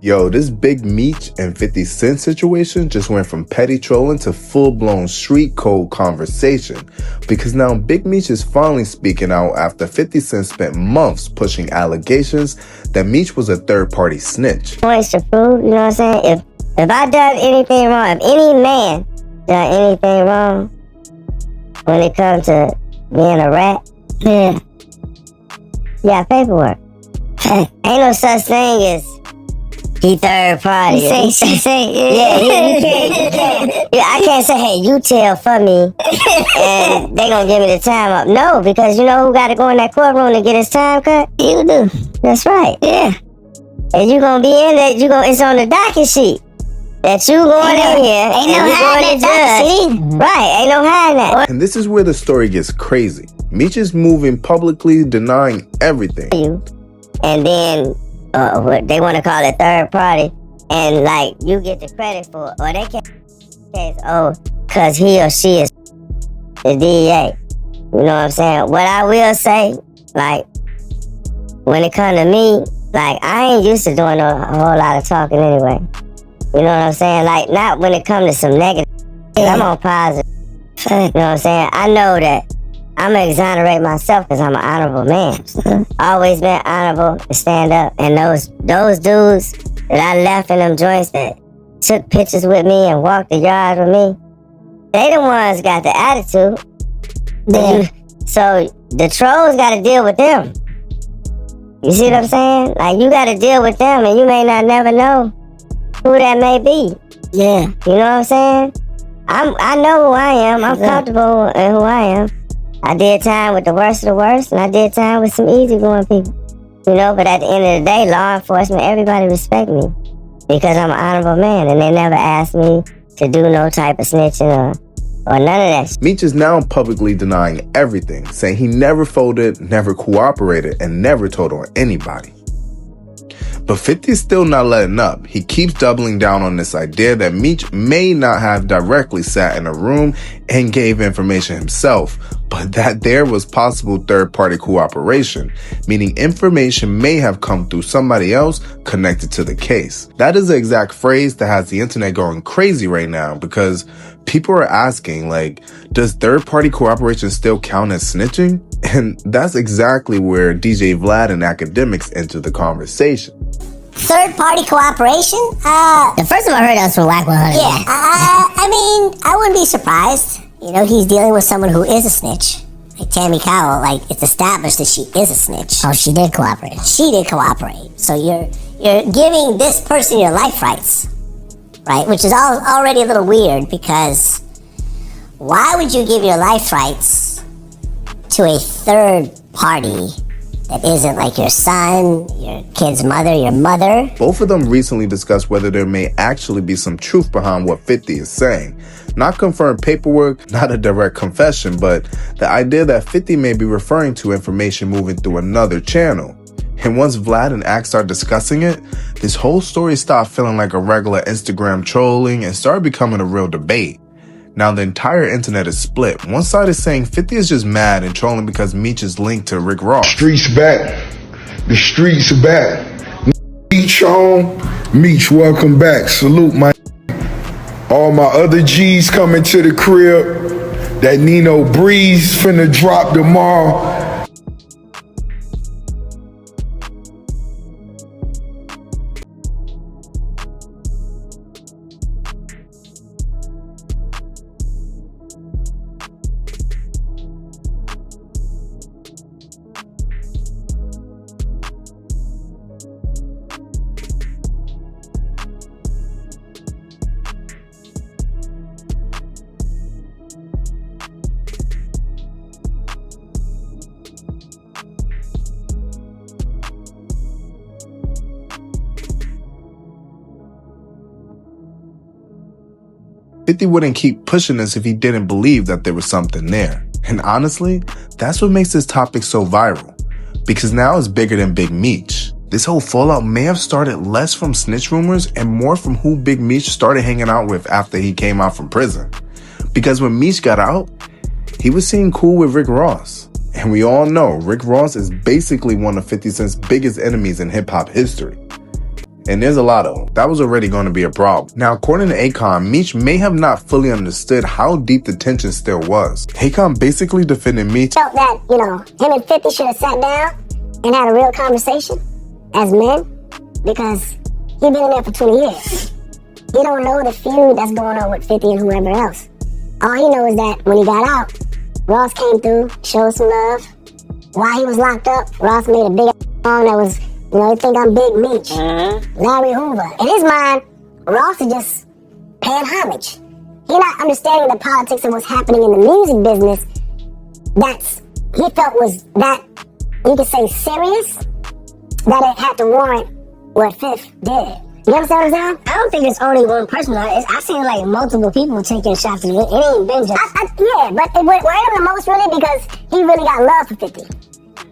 Yo, this Big Meech and 50 Cent situation just went from petty trolling to full-blown street code conversation, because now Big Meech is finally speaking out after 50 Cent spent months pushing allegations that Meech was a third-party snitch. Points to prove, you know what I'm saying? If I done anything wrong, if any man done anything wrong when it comes to being a rat, yeah, paperwork. Ain't no such thing as he third party. Yeah, you can't. Yeah, I can't say, hey, you tell for me, and they gonna give me the time up. No, because you know who got to go in that courtroom to get his time cut? You do. That's right. Yeah. And you gonna be in that. It's on the docket sheet that you going in here. Ain't no hiding that. Right. Ain't no hiding that. And this is where the story gets crazy. Meech is moving publicly, denying everything. And then they want to call it third party, and like you get the credit for it, or they can't cause he or she is the DEA. You know what I'm saying? What I will say, like when it comes to me, like I ain't used to doing a whole lot of talking anyway. You know what I'm saying? Like not when it comes to some negative. I'm on positive. You know what I'm saying? I know that I'm gonna exonerate myself because I'm an honorable man. Always been honorable to stand up. And those dudes that I left in them joints that took pictures with me and walked the yard with me, they the ones got the attitude. Yeah. So the trolls gotta deal with them. You see what I'm saying? Like you gotta deal with them, and you may not never know who that may be. Yeah. You know what I'm saying? I know who I am. I'm comfortable in who I am. I did time with the worst of the worst, and I did time with some easygoing people. You know, but at the end of the day, law enforcement, everybody respect me because I'm an honorable man, and they never asked me to do no type of snitching or none of that. Meech is now publicly denying everything, saying he never folded, never cooperated, and never told on anybody. But 50 is still not letting up. He keeps doubling down on this idea that Meech may not have directly sat in a room and gave information himself, but that there was possible third-party cooperation, meaning information may have come through somebody else connected to the case. That is the exact phrase that has the internet going crazy right now, because people are asking, like, does third-party cooperation still count as snitching? And that's exactly where DJ Vlad and academics enter the conversation. Third-party cooperation? The first time I heard that was from Whack 100. Yeah, I mean, I wouldn't be surprised. You know, he's dealing with someone who is a snitch. Like Tammy Cowell, like, it's established that she is a snitch. Oh, she did cooperate. She did cooperate. So you're giving this person your life rights, right? Which is already a little weird, because why would you give your life rights to a third party that isn't like your son, your kid's mother, your mother? Both of them recently discussed whether there may actually be some truth behind what 50 is saying. Not confirmed paperwork, not a direct confession, but the idea that 50 may be referring to information moving through another channel. And once Vlad and Axe started discussing it, this whole story stopped feeling like a regular Instagram trolling and started becoming a real debate. Now the entire internet is split. One side is saying 50 is just mad and trolling because Meech is linked to Rick Ross. Streets back. The streets are back. Meech on. Meech, welcome back. Salute my all my other G's coming to the crib. That Nino Breeze finna drop tomorrow. 50 wouldn't keep pushing this if he didn't believe that there was something there. And honestly, that's what makes this topic so viral, because now it's bigger than Big Meech. This whole fallout may have started less from snitch rumors and more from who Big Meech started hanging out with after he came out from prison. Because when Meech got out, he was seen cool with Rick Ross. And we all know Rick Ross is basically one of 50 Cent's biggest enemies in hip-hop history. And there's a lot of them. That was already going to be a problem. Now, according to Akon, Meech may have not fully understood how deep the tension still was. Akon basically defended Meech. Felt that, him and 50 should have sat down and had a real conversation as men, because he been in there for 20 years. He don't know the feud that's going on with 50 and whoever else. All he knows is that when he got out, Ross came through, showed some love. While he was locked up, Ross made a big song that was, they think I'm Big Meech, Larry Hoover. In his mind, Ross is just paying homage. He not understanding the politics of what's happening in the music business. He felt was that, you could say, serious, that it had to warrant what Fifth did. You understand what I'm saying? I don't think it's only one person. I've seen like multiple people taking shots at it. It ain't been just... yeah, but it went him the most really because he really got love for 50.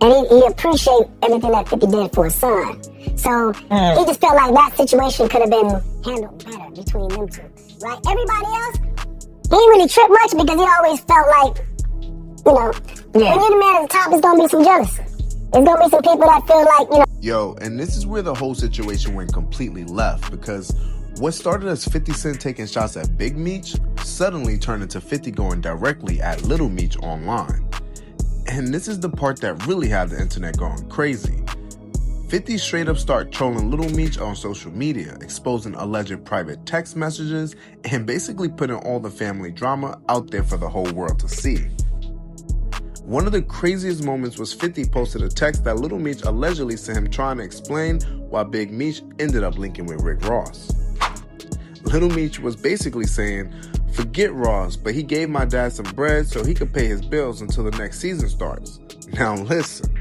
And he appreciated everything that 50 did for his son. So he just felt like that situation could have been handled better between them two. Right? Everybody else, he didn't really trip much because he always felt like, when you're the man at the top, there's going to be some jealousy. There's going to be some people that feel like, Yo, and this is where the whole situation went completely left, because what started as 50 Cent taking shots at Big Meech suddenly turned into 50 going directly at Little Meech online. And this is the part that really had the internet going crazy. 50 straight up start trolling Little Meech on social media, exposing alleged private text messages, and basically putting all the family drama out there for the whole world to see. One of the craziest moments was 50 posted a text that Little Meech allegedly sent him trying to explain why Big Meech ended up linking with Rick Ross. Little Meech was basically saying, forget Ross, but he gave my dad some bread so he could pay his bills until the next season starts. Now listen,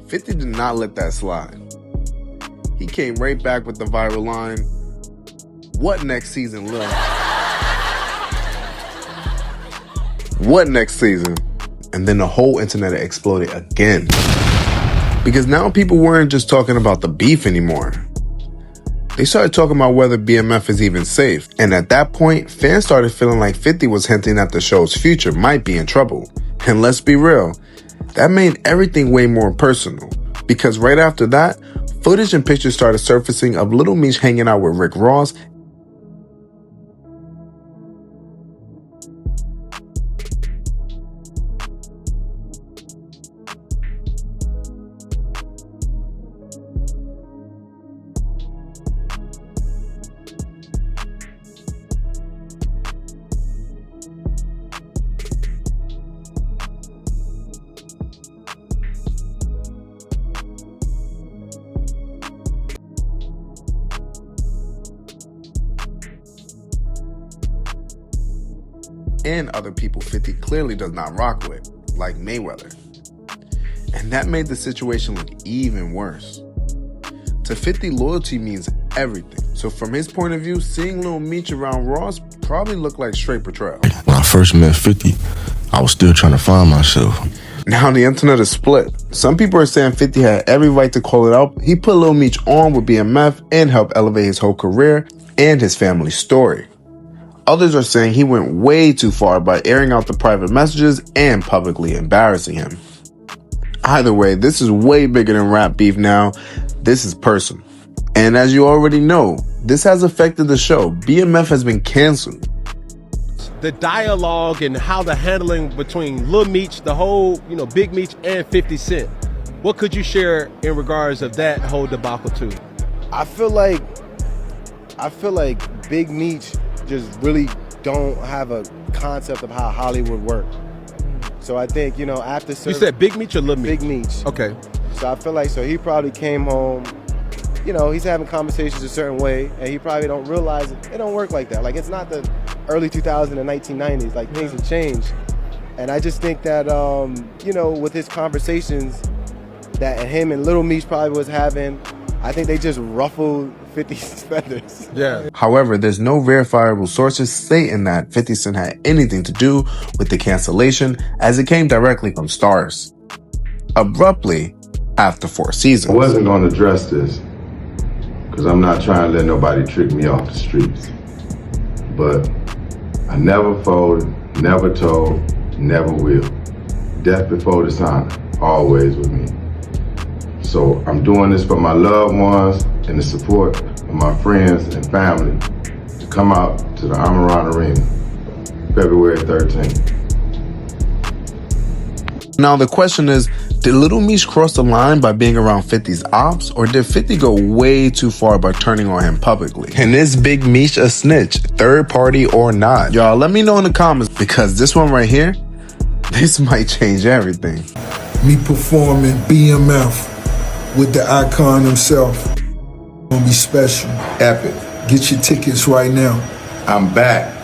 50 did not let that slide. He came right back with the viral line, what next season, Lil? What next season? And then the whole internet exploded again. Because now people weren't just talking about the beef anymore. They started talking about whether BMF is even safe. And at that point, fans started feeling like 50 was hinting that the show's future might be in trouble. And let's be real, that made everything way more personal. Because right after that, footage and pictures started surfacing of Little Meech hanging out with Rick Ross and other people 50 clearly does not rock with, like Mayweather. And that made the situation look even worse. To 50, loyalty means everything. So from his point of view, seeing Lil Meech around Ross probably looked like straight betrayal. When I first met 50, I was still trying to find myself. Now the internet is split. Some people are saying 50 had every right to call it out. He put Lil Meech on with BMF and helped elevate his whole career and his family's story. Others are saying he went way too far by airing out the private messages and publicly embarrassing him. Either way, this is way bigger than rap beef now. This is personal. And as you already know, this has affected the show. BMF has been canceled. The dialogue and how the handling between Lil Meech, the whole, Big Meech and 50 Cent. What could you share in regards of that whole debacle too? I feel like Big Meech just really don't have a concept of how Hollywood works. So I think, after... You said Big Meech or Lil Meech? Big Meech. Okay. So I feel like, he probably came home, he's having conversations a certain way, and he probably don't realize it don't work like that. Like, it's not the early 2000s and 1990s. Like, things have changed. And I just think that, with his conversations that him and Little Meech probably was having, I think they just ruffled 50's feathers. Yeah. However, there's no verifiable sources stating that 50 Cent had anything to do with the cancellation, as it came directly from Stars. Abruptly, after 4 seasons. I wasn't going to address this because I'm not trying to let nobody trick me off the streets. But I never folded, never told, never will. Death before dishonor, always with me. So I'm doing this for my loved ones, and the support of my friends and family to come out to the Amarant Arena February 13th. Now the question is, did Lil Meech cross the line by being around 50's ops, or did 50 go way too far by turning on him publicly? And is Big Meech a snitch, third party or not? Y'all let me know in the comments, because this one right here, this might change everything. Me performing BMF with the icon himself. Gonna be special, epic. Get your tickets right now. I'm back.